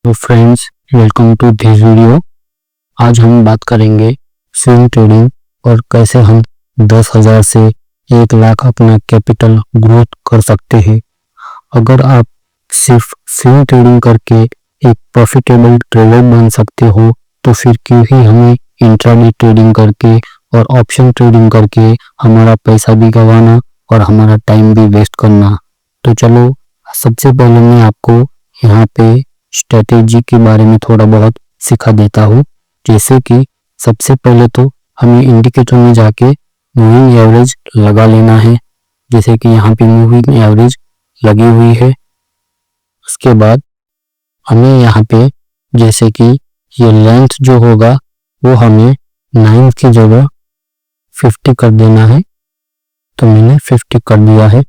तो friends, welcome to this video. आज हम बात करेंगे स्विंग ट्रेडिंग और कैसे हम 10,000 से 1 लाख अपना कैपिटल ग्रोथ कर सकते हैं। अगर आप सिर्फ स्विंग ट्रेडिंग करके एक प्रॉफिटेबल ट्रेडर बन सकते हो तो फिर क्यों ही हमें इंट्राडे ट्रेडिंग करके और ऑप्शन ट्रेडिंग करके हमारा पैसा भी गंवाना और हमारा टाइम भी वेस्ट करना। तो चलो, सबसे पहले मैं आपको यहाँ पे स्ट्रेटेजी के बारे में थोड़ा बहुत सिखा देता हूँ। जैसे कि सबसे पहले तो हमें इंडिकेटर में जाके मूविंग एवरेज लगा लेना है। जैसे कि यहाँ पे मूविंग एवरेज लगी हुई है। उसके बाद हमें यहाँ पे जैसे कि ये लेंथ जो होगा वो हमें 9 की जगह 50 कर देना है। तो मैंने 50 कर दिया है।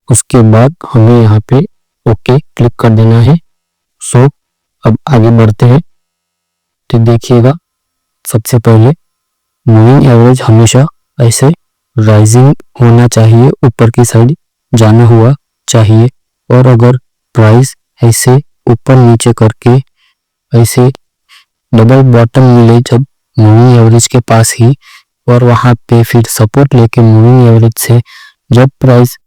उसके बाद हमें यहाँ पे ओके क्लिक कर देना है। सो अब आगे बढ़ते हैं। तो देखिएगा, सबसे पहले मूविंग एवरेज हमेशा ऐसे राइजिंग होना चाहिए, ऊपर की साइड जाना हुआ चाहिए। और अगर प्राइस ऐसे ऊपर नीचे करके ऐसे डबल बॉटम मिले जब मूविंग एवरेज के पास ही, और वहां पे फिर सपोर्ट लेके मूविंग एवरेज से जब प्राइस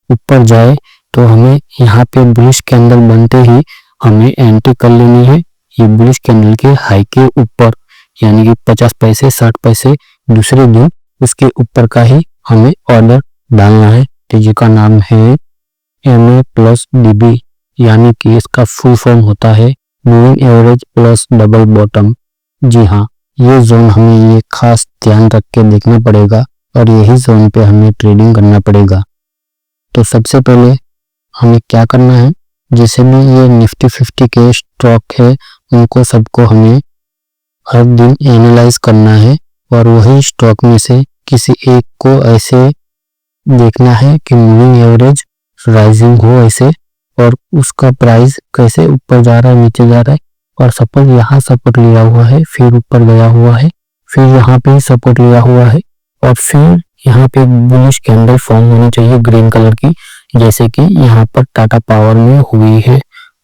ऊपर जाए तो हमें यहाँ पे बुलिश कैंडल बनते ही हमें एंट्री कर लेनी है। ये बुलिश कैंडल के हाई के ऊपर, यानी कि 50 पैसे 60 पैसे दूसरे दिन उसके ऊपर का ही हमें ऑर्डर डालना है। तो जिसका नाम है MA+DB, यानी कि इसका फुल फॉर्म होता है moving average plus double bottom. जी हाँ, ये जोन हमें ये खास ध्यान रख के देखना पड़ेगा और यही जोन पे हमें ट्रेडिंग करना पड़ेगा। तो सबसे पहले हमें क्या करना है, जैसे भी ये निफ्टी 50 के स्टॉक है उनको सबको हमें हर दिन एनालाइज करना है और वही स्टॉक में से किसी एक को ऐसे देखना है कि मूविंग एवरेज राइजिंग हो ऐसे, और उसका प्राइस कैसे ऊपर जा रहा है नीचे जा रहा है। और सपोर्ट यहाँ सपोर्ट लिया हुआ है, फिर ऊपर गया हुआ है, फिर यहाँ पे सपोर्ट लिया हुआ है, और फिर यहाँ पे बुलिश कैंडल फॉर्म होनी चाहिए ग्रीन कलर की, जैसे कि यहाँ पर टाटा पावर में हुई है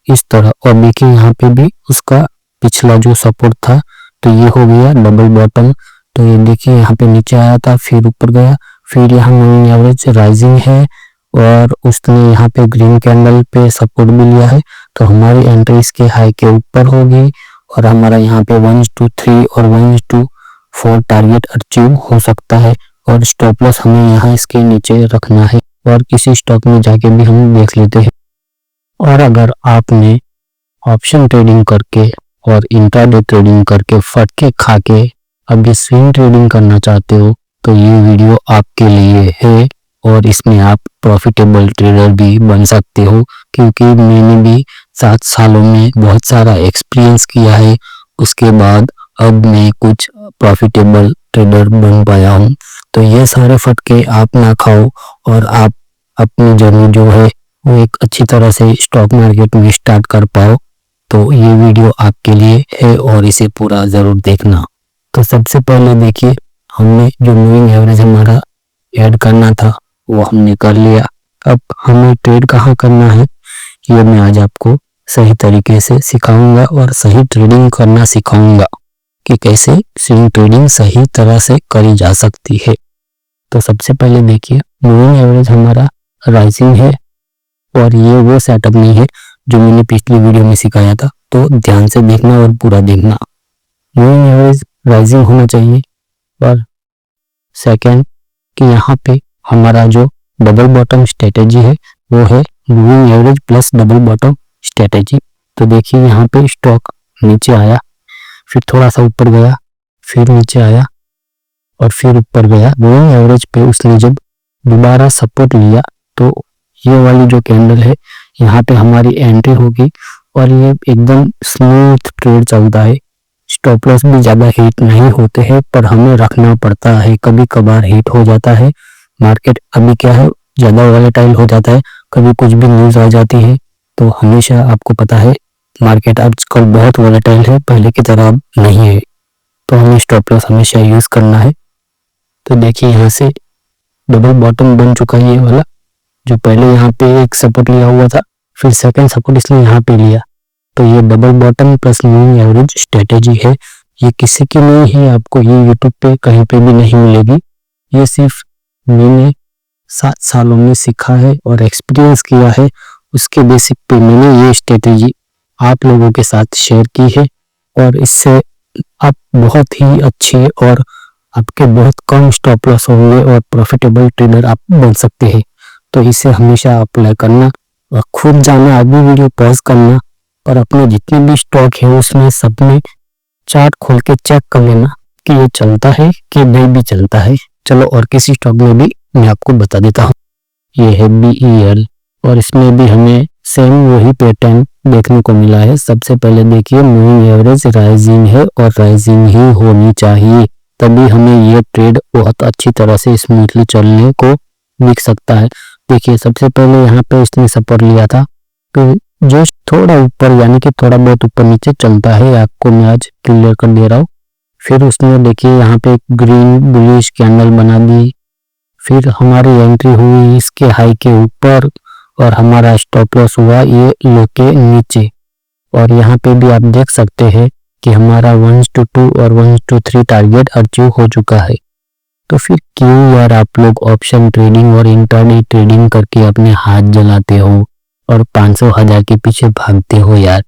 इस तरह। और देखिए यहाँ पे भी उसका पिछला जो सपोर्ट था, तो ये हो गया डबल बॉटम। तो ये देखिए यहाँ पे नीचे आया था, फिर ऊपर गया, फिर यहाँ मूविंग एवरेज राइजिंग है और उसने यहाँ पे ग्रीन कैंडल पे सपोर्ट भी लिया है। तो हमारी एंट्री इसके हाई के ऊपर होगी और हमारा यहाँ पे 1-3 और 1-4 टारगेट अचीव हो सकता है। और स्टॉप लॉस हमें यहाँ इसके नीचे रखना है और किसी स्टॉक में जाके भी हम देख लेते हैं। और अगर आपने ऑप्शन ट्रेडिंग करके और इंट्राडे ट्रेडिंग करके फटके खा के अब ये स्विंग ट्रेडिंग करना चाहते हो तो ये वीडियो आपके लिए है और इसमें आप प्रॉफिटेबल ट्रेडर भी बन सकते हो, क्योंकि मैंने भी 7 सालों में बहुत सारा एक्सपीरियंस किया है। उसके बाद अब मैं कुछ प्रॉफिटेबल ट्रेडर बन पाया हूँ। तो ये सारे फटके आप ना खाओ और आप अपनी जर्नी जो है वो एक अच्छी तरह से स्टॉक मार्केट में स्टार्ट कर पाओ। तो ये वीडियो आपके लिए है और इसे पूरा जरूर देखना। तो सबसे पहले देखिए, हमने जो मूविंग एवरेज हमारा ऐड करना था वो हमने कर लिया। अब हमें ट्रेड कहाँ करना है ये मैं आज आपको सही तरीके से सिखाऊंगा और सही ट्रेडिंग करना सिखाऊंगा कि कैसे स्विंग ट्रेडिंग सही तरह से करी जा सकती है। तो सबसे पहले देखिए, मूविंग एवरेज हमारा राइजिंग है और ये वो सेटअप नहीं है जो मैंने पिछली वीडियो में सिखाया था, तो ध्यान से देखना और पूरा देखना। मूविंग एवरेज राइजिंग होना चाहिए। और सेकंड कि यहाँ पे हमारा जो डबल बॉटम स्ट्रेटेजी है वो है moving average plus double bottom strategy. तो देखिए यहाँ पे स्टॉक नीचे आया, फिर थोड़ा सा ऊपर गया, फिर नीचे आया और फिर ऊपर गया। मूविंग एवरेज पे उसने जब दोबारा सपोर्ट लिया तो ये वाली जो कैंडल है यहाँ पे हमारी एंट्री होगी और ये एकदम स्मूथ ट्रेड चलता है। स्टॉप लॉस भी ज्यादा हिट नहीं होते हैं, पर हमें रखना पड़ता है, कभी कभार हिट हो जाता है। मार्केट अभी क्या है, ज्यादा वॉलेटाइल हो जाता है, कभी कुछ भी न्यूज आ जाती है। तो हमेशा आपको पता है मार्केट आजकल बहुत वॉलेटाइल है, पहले की तरह अब नहीं है, तो हमें स्टॉप लॉस हमेशा यूज करना है। तो देखिए यहाँ से डबल बॉटम बन चुका है ये वाला, जो पहले यहाँ पे एक सपोर्ट लिया हुआ था, फिर सेकंड सपोर्ट इसलिए यहाँ पे लिया तो ये double bottom plus moving average strategy है। ये किसी की नहीं है, आपको ये यूट्यूब पे कहीं पे भी नहीं मिलेगी। ये सिर्फ मैंने 7 सालों में सीखा है और एक्सपीरियंस किया है, उसके बेसिक पे मैंने ये स्ट्रेटेजी आप लोगों के साथ शेयर की है। और इससे आप बहुत ही अच्छे और आपके बहुत कम स्टॉप लॉस होंगे और प्रॉफिटेबल ट्रेडर आप बन सकते हैं। तो इसे हमेशा अप्लाई करना और खुद जाना, अभी वीडियो पॉज करना और अपने जितने भी स्टॉक है उसमें सब में चार्ट खोल के चेक कर लेना कि ये चलता है कि नहीं भी चलता है। चलो और किसी स्टॉक में भी मैं आपको बता देता हूँ। ये है BEL और इसमें भी हमें सेम वही पैटर्न देखने को मिला है। सबसे पहले देखिए मूविंग एवरेज राइजिंग है और राइजिंग ही होनी चाहिए, तभी हमें ये ट्रेड बहुत अच्छी तरह से स्मूथली चलने को दिख सकता है। देखिए सबसे पहले यहाँ पे इसने सपोर्ट लिया था, तो जो थोड़ा ऊपर यानी कि थोड़ा बहुत ऊपर नीचे चलता है, आपको मैं आज क्लियर कर दे रहा हूँ। फिर उसने देखिए यहाँ पे ग्रीन बुलिश कैंडल बना दी, फिर हमारी एंट्री हुई इसके हाई के ऊपर और हमारा स्टॉप लॉस हुआ ये लो के नीचे। और यहाँ पे भी आप देख सकते हैं कि हमारा 1:2 और 1:3 टारगेट अचीव हो चुका है। तो फिर क्यों यार आप लोग ऑप्शन ट्रेडिंग और इंट्राडे ट्रेडिंग करके अपने हाथ जलाते हो और 500,000 के पीछे भागते हो यार।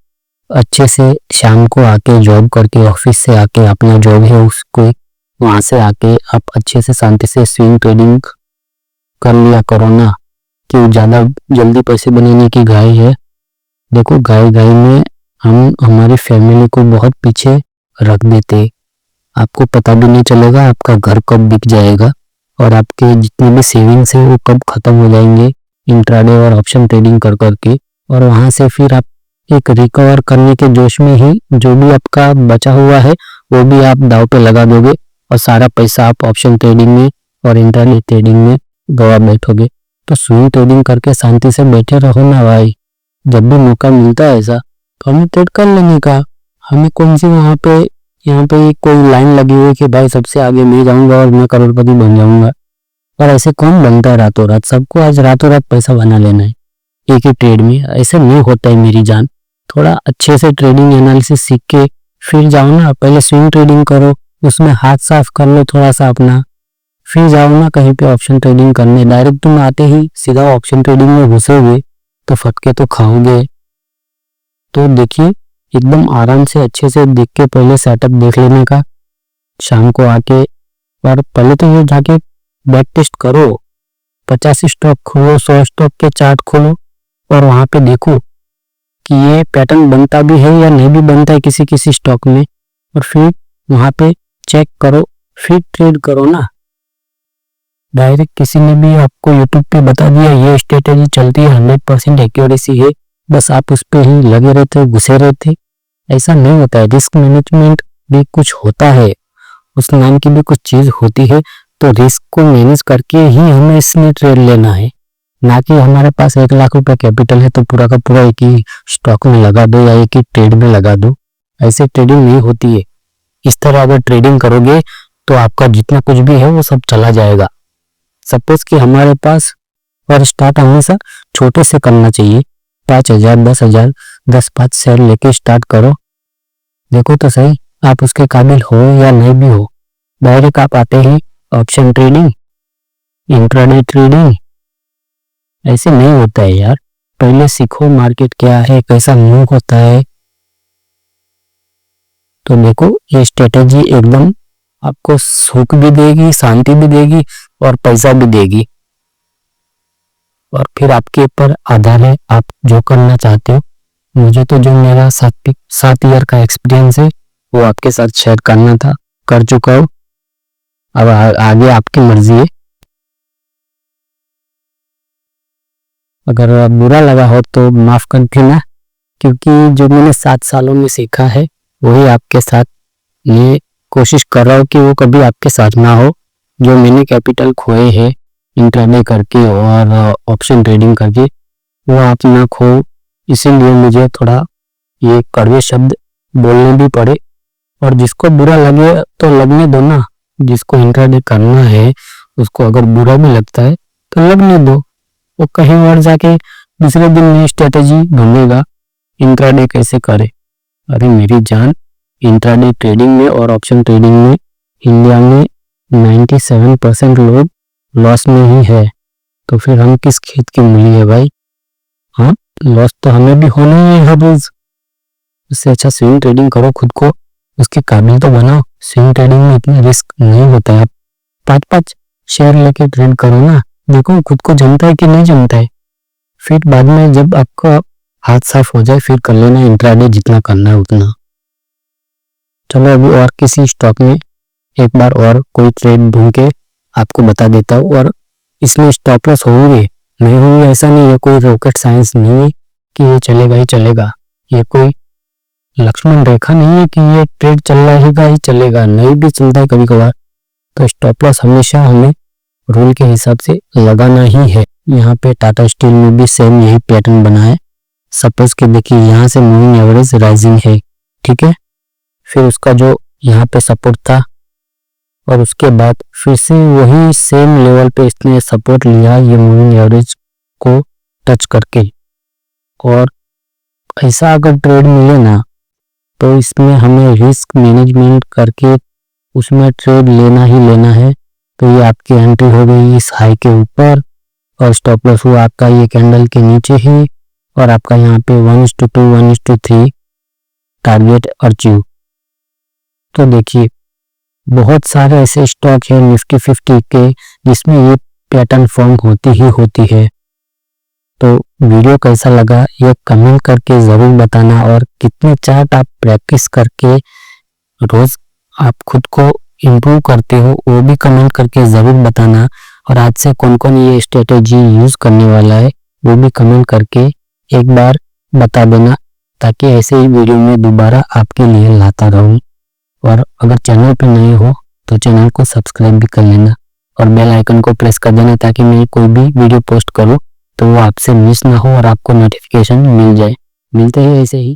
अच्छे से शाम को आके जॉब करके, ऑफिस से आके अपना जॉब है उसको वहां से आके आप अच्छे से शांति से स्विंग ट्रेडिंग कर लिया करो ना, कि ज्यादा जल्दी पैसे बनाने की गाय है। देखो गाय में हम हमारी फैमिली को बहुत पीछे रख देते, आपको पता भी नहीं चलेगा आपका घर कब बिक जाएगा और आपके जितने भी सेविंग्स है वो कब खत्म हो जाएंगे इंट्राडे और ऑप्शन ट्रेडिंग कर करके। और वहां से फिर आप एक रिकवर करने के जोश में ही जो भी आपका बचा हुआ है वो भी आप दांव पे लगा दोगे और सारा पैसा आप ऑप्शन ट्रेडिंग में और इंट्राडे ट्रेडिंग में गवा बैठोगे। तो स्विंग ट्रेडिंग करके शांति से बैठे रहो ना भाई, जब भी मौका मिलता है ऐसा तो हमें ट्रेड कर लेने का। हमें कौन सी वहां पे यहाँ पे कोई लाइन लगी हुई कि भाई सबसे आगे मैं जाऊंगा और मैं करोड़पति बन जाऊंगा, और ऐसे कौन बनता है रातों रात। सबको आज रातों रात पैसा बना लेना है एक ही ट्रेड में, ऐसे नहीं होता है मेरी जान। थोड़ा अच्छे से ट्रेडिंग एनालिसिस सीख के फिर जाओ ना, पहले स्विंग ट्रेडिंग करो, उसमें हाथ साफ कर लो थोड़ा सा अपना, फिर जाओ ना कहीं पे ऑप्शन ट्रेडिंग करने। डायरेक्ट तुम आते ही सीधा ऑप्शन ट्रेडिंग में घुसोगे तो फटके तो खाओगे। तो देखिए एकदम आराम से अच्छे से देख के पहले सेटअप देख लेने का, शाम को आके और पहले तो ये जाके बैक टेस्ट करो, 50 स्टॉक खोलो, 100 स्टॉक के चार्ट खोलो और वहां पे देखो कि ये पैटर्न बनता भी है या नहीं भी बनता है किसी किसी स्टॉक में, और फिर वहां पे चेक करो फिर ट्रेड करो ना। डायरेक्ट किसी ने भी आपको यूट्यूब पे बता दिया ये स्ट्रेटेजी चलती है 100% एक्यूरेसी है, बस आप उस पे ही लगे रहते घुसे रहते, ऐसा नहीं होता है। रिस्क मैनेजमेंट भी कुछ होता है, उस नाम की भी कुछ चीज होती है। तो रिस्क को मैनेज करके ही हमें इसमें ट्रेड लेना है, ना कि हमारे पास 1 लाख रुपए कैपिटल है तो पूरा का पूरा एक ही स्टॉक में लगा दो या एक ही ट्रेड में लगा दो। ऐसे ट्रेडिंग नहीं होती है। इस तरह अगर ट्रेडिंग करोगे तो आपका जितना कुछ भी है वो सब चला जाएगा। सपोज कि हमारे पास, और स्टार्ट हमेशा छोटे से करना चाहिए, 5,000 10,000 10-5 शेयर लेके स्टार्ट करो। देखो तो सही आप उसके काबिल हो या नहीं भी हो। डायरेक्ट आप आते ही ऑप्शन ट्रेडिंग इंट्राडे ट्रेडिंग, ऐसे नहीं होता है यार। पहले सीखो मार्केट क्या है, कैसा मूव होता है। तो देखो ये स्ट्रेटेजी एकदम आपको सुख भी देगी, शांति भी देगी और पैसा भी देगी। और फिर आपके ऊपर आधार है आप जो करना चाहते हो। मुझे तो जो मेरा 7 ईयर का एक्सपीरियंस है वो आपके साथ शेयर करना था, कर चुका हूँ। अब आगे आपकी मर्जी है। अगर बुरा लगा हो तो माफ कर देना, क्योंकि जो मैंने 7 सालों में सीखा है वही आपके साथ ये कोशिश कर रहा हूँ कि वो कभी आपके साथ ना हो। जो मैंने कैपिटल खोए हैं इंट्राडे करके और ऑप्शन ट्रेडिंग करके वो आप ना खो, इसीलिए मुझे थोड़ा ये कड़वे शब्द बोलने भी पड़े। और जिसको बुरा लगे तो लगने दो ना, जिसको इंट्राडे करना है उसको अगर बुरा भी लगता है तो लगने दो, वो कहीं और जाके दूसरे दिन नई स्ट्रेटेजी ढूंढेगा इंट्राडे कैसे करें। अरे मेरी जान, इंट्राडे ट्रेडिंग में और ऑप्शन ट्रेडिंग में इंडिया में 97% लोग लॉस में ही है, तो फिर हम किस खेत की मूली है भाई। हाँ, लॉस तो हमें भी होना ही है हर रोज। उससे अच्छा स्विंग ट्रेडिंग करो, खुद को उसके काबिल तो बनाओ। स्विंग ट्रेडिंग में इतना रिस्क नहीं होता है। आप 5-5 शेयर लेके ट्रेड करो ना, देखो खुद को जमता है कि नहीं जमता है। फिर बाद में जब आपका हाथ साफ हो जाए फिर कर लेना इंट्राडे, जितना करना है उतना। चलो अभी और किसी स्टॉक में एक बार और कोई ट्रेड ढूंढ के आपको बता देता हूँ। और इसमें स्टॉप लॉस होंगे नहीं होंगे ऐसा नहीं है, कोई रॉकेट साइंस नहीं है कि ये चलेगा ही चलेगा। ये कोई लक्ष्मण रेखा नहीं है कि ये ट्रेड चल रहेगा ही चलेगा, नहीं भी चलता है कभी कभार। तो स्टॉप लॉस हमेशा हमें रूल के हिसाब से लगाना ही है। यहाँ पे टाटा स्टील में भी सेम यही पैटर्न बना है। सपोज कि देखिए यहाँ से मूविंग एवरेज राइजिंग है, ठीक है। फिर उसका जो यहाँ पे सपोर्ट था और उसके बाद फिर से वही सेम लेवल पे इसने सपोर्ट लिया ये मूविंग एवरेज को टच करके। और ऐसा अगर ट्रेड मिले ना तो इसमें हमें रिस्क मैनेजमेंट करके उसमें ट्रेड लेना ही लेना है। तो ये आपकी एंट्री हो गई इस हाई के ऊपर और स्टॉप लॉस हुआ आपका ये कैंडल के नीचे ही, और आपका यहाँ पे 1:2 1:3 टारगेट अचीव। तो देखिए बहुत सारे ऐसे स्टॉक है निफ्टी 50 के जिसमें ये पैटर्न फॉर्म होती ही होती है। तो वीडियो कैसा लगा ये कमेंट करके ज़रूर बताना, और कितने चार्ट आप प्रैक्टिस करके रोज आप खुद को इम्प्रूव करते हो वो भी कमेंट करके ज़रूर बताना। और आज से कौन कौन ये स्ट्रेटेजी यूज़ करने वाला है वो भी कमेंट करके एक बार बता देना, ताकि ऐसे ही वीडियो में दोबारा आपके लिए लाता रहूं। और अगर चैनल पे नए हो तो चैनल को सब्सक्राइब भी कर लेना और बेल आइकन को प्रेस कर देना, ताकि मैं कोई भी वीडियो पोस्ट करूं तो वो आपसे मिस ना हो और आपको नोटिफिकेशन मिल जाए। मिलते हैं ऐसे ही।